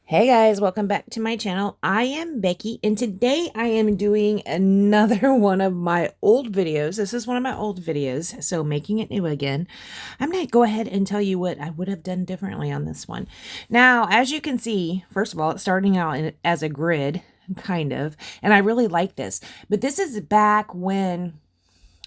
Hey guys, welcome back to my channel. I am Becky and today I am doing another one of my old videos. This is one of my old videos, so making it new again. I'm going to go ahead and tell you what I would have done differently on this one. Now, as you can see, first of all, it's starting out as a grid, kind of, and I really like this. But this is back when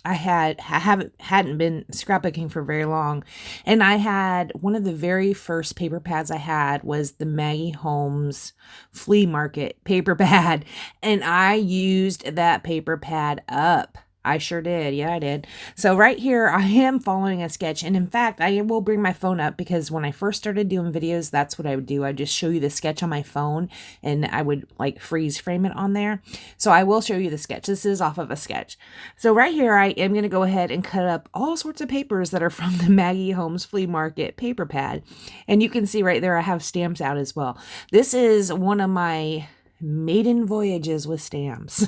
I hadn't been scrapbooking for very long, and I had one of the very first paper pads I had was the Maggie Holmes flea market paper pad, and I used that paper pad up. I sure did. Yeah, I did. So right here, I am following a sketch. And in fact, I will bring my phone up because when I first started doing videos, that's what I would do. I'd just show you the sketch on my phone and I would like freeze frame it on there. So I will show you the sketch. This is off of a sketch. So right here, I am going to go ahead and cut up all sorts of papers that are from the Maggie Holmes flea market paper pad. And you can see right there, I have stamps out as well. This is one of my maiden voyages with stamps.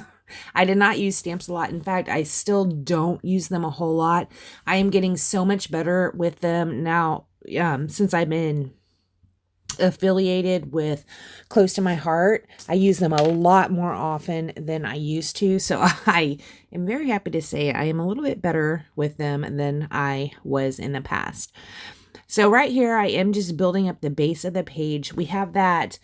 I did not use stamps a lot. In fact, I still don't use them a whole lot. I am getting so much better with them now since I've been affiliated with Close to My Heart. I use them a lot more often than I used to. So I am very happy to say I am a little bit better with them than I was in the past. So right here, I am just building up the base of the page. We have that.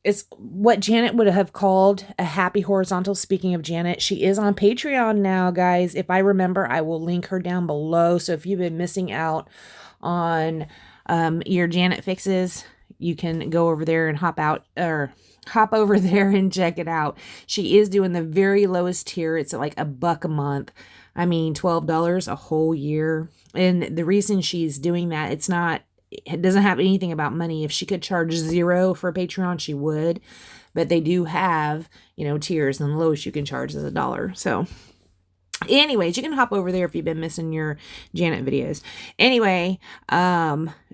It's what Janet would have called a happy horizontal. Speaking of Janet, she is on Patreon now, guys. If I remember, I will link her down below. So if you've been missing out on your Janet fixes, you can go over there and hop over there and check it out. She is doing the very lowest tier. It's like $1 a month. I mean, $12 a whole year. And the reason she's doing that, it doesn't have anything about money. If she could charge $0 for Patreon, she would. But they do have, tiers, and the lowest you can charge is $1. So anyways, you can hop over there if you've been missing your Janet videos. Anyway,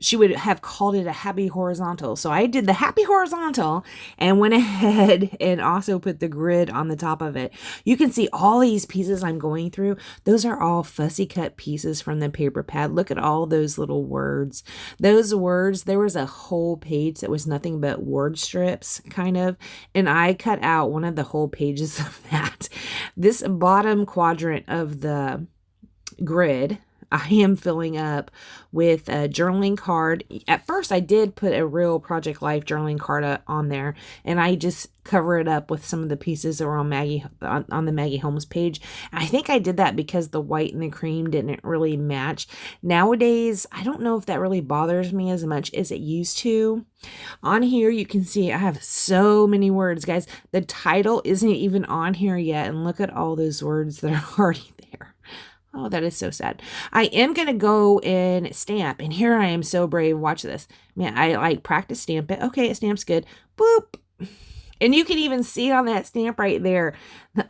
she would have called it a happy horizontal. So I did the happy horizontal and went ahead and also put the grid on the top of it. You can see all these pieces I'm going through. Those are all fussy cut pieces from the paper pad. Look at all those little words. Those words, there was a whole page that was nothing but word strips, kind of. And I cut out one of the whole pages of that. This bottom quadrant of the grid, I am filling up with a journaling card. At first, I did put a real Project Life journaling card on there, and I just cover it up with some of the pieces that were on the Maggie Holmes page. I think I did that because the white and the cream didn't really match. Nowadays, I don't know if that really bothers me as much as it used to. On here, you can see I have so many words, guys. The title isn't even on here yet, and look at all those words that are already there. Oh, that is so sad. I am going to go and stamp. And here I am so brave. Watch this. Man, I like practice stamp it. Okay, it stamps good. Boop. And you can even see on that stamp right there,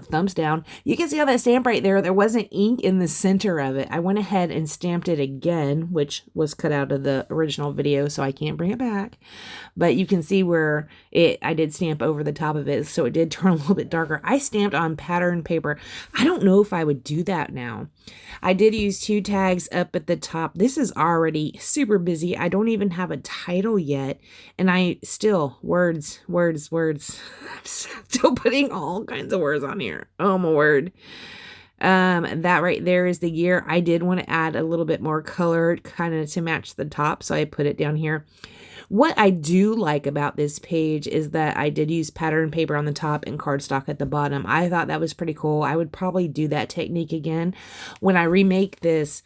thumbs down, you can see on that stamp right there, there wasn't ink in the center of it. I went ahead and stamped it again, which was cut out of the original video, so I can't bring it back. But you can see where I did stamp over the top of it, so it did turn a little bit darker. I stamped on pattern paper. I don't know if I would do that now. I did use 2 tags up at the top. This is already super busy. I don't even have a title yet, and I still, words. I'm still putting all kinds of words on here. Oh my word. That right there is the year. I did want to add a little bit more color kind of to match the top, so I put it down here. What I do like about this page is that I did use pattern paper on the top and cardstock at the bottom. I thought that was pretty cool. I would probably do that technique again. When I remake this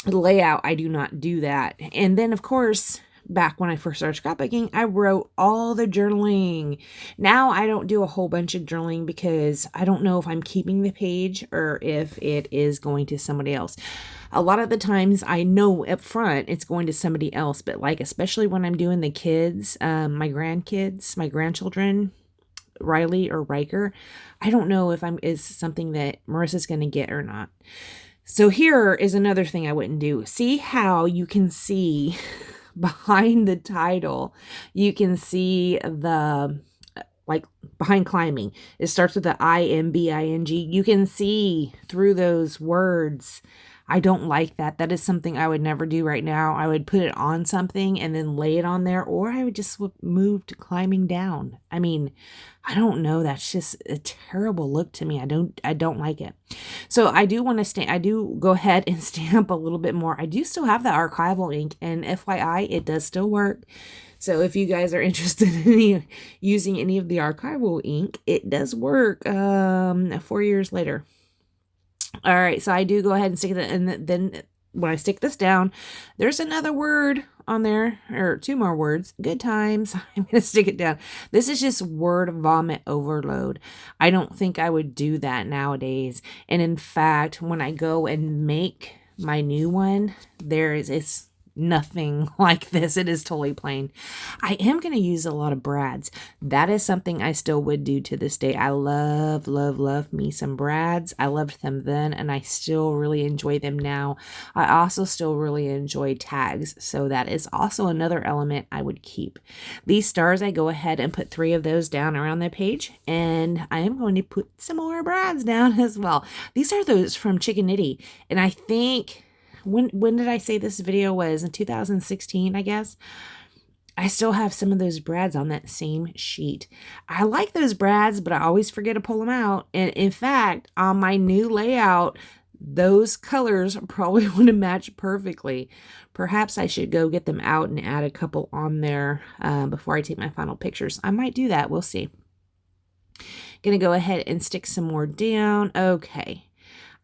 layout, I do not do that. And then, of course, back when I first started scrapbooking, I wrote all the journaling. Now I don't do a whole bunch of journaling because I don't know if I'm keeping the page or if it is going to somebody else. A lot of the times I know up front it's going to somebody else, but like especially when I'm doing the kids, my grandkids, my grandchildren, Riley or Riker, I don't know if is something that Marissa's going to get or not. So here is another thing I wouldn't do. See how you can see behind the title, you can see the, like behind climbing, it starts with the IMBING. You can see through those words. I don't like that. That is something I would never do right now. I would put it on something and then lay it on there, or I would just move to climbing down. I mean, I don't know. That's just a terrible look to me. I don't like it. So I do want to I do go ahead and stamp a little bit more. I do still have the archival ink, and FYI, it does still work. So if you guys are interested in using any of the archival ink, it does work 4 years later. All right, so I do go ahead and stick it, and then when I stick this down, there's another word on there, or 2 more words. Good times. I'm going to stick it down. This is just word vomit overload. I don't think I would do that nowadays. And in fact, when I go and make my new one, it's nothing like this. It is totally plain. I am going to use a lot of brads. That is something I still would do to this day. I love me some brads. I loved them then, and I still really enjoy them now. I also still really enjoy tags, so that is also another element I would keep. These stars, I go ahead and put 3 of those down around the page, and I am going to put some more brads down as well. These are those from Chicken Nitty, and I think when did I say this video was? In 2016, I guess. I still have some of those brads on that same sheet. I like those brads, but I always forget to pull them out. And in fact, on my new layout, those colors probably would have matched perfectly. Perhaps I should go get them out and add a couple on there before I take my final pictures. I might do that. We'll see. Gonna go ahead and stick some more down. Okay.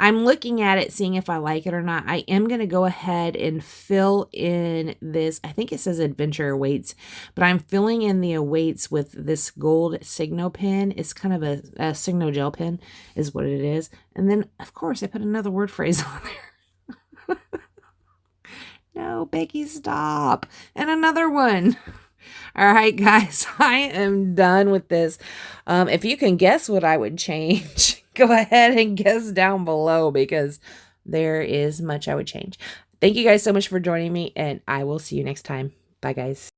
I'm looking at it, seeing if I like it or not. I am going to go ahead and fill in this. I think it says Adventure Awaits, but I'm filling in the awaits with this gold Signo pen. It's kind of a Signo gel pen is what it is. And then, of course, I put another word phrase on there. No, Becky, stop. And another one. All right, guys, I am done with this. If you can guess what I would change, go ahead and guess down below, because there is much I would change. Thank you guys so much for joining me, and I will see you next time. Bye, guys.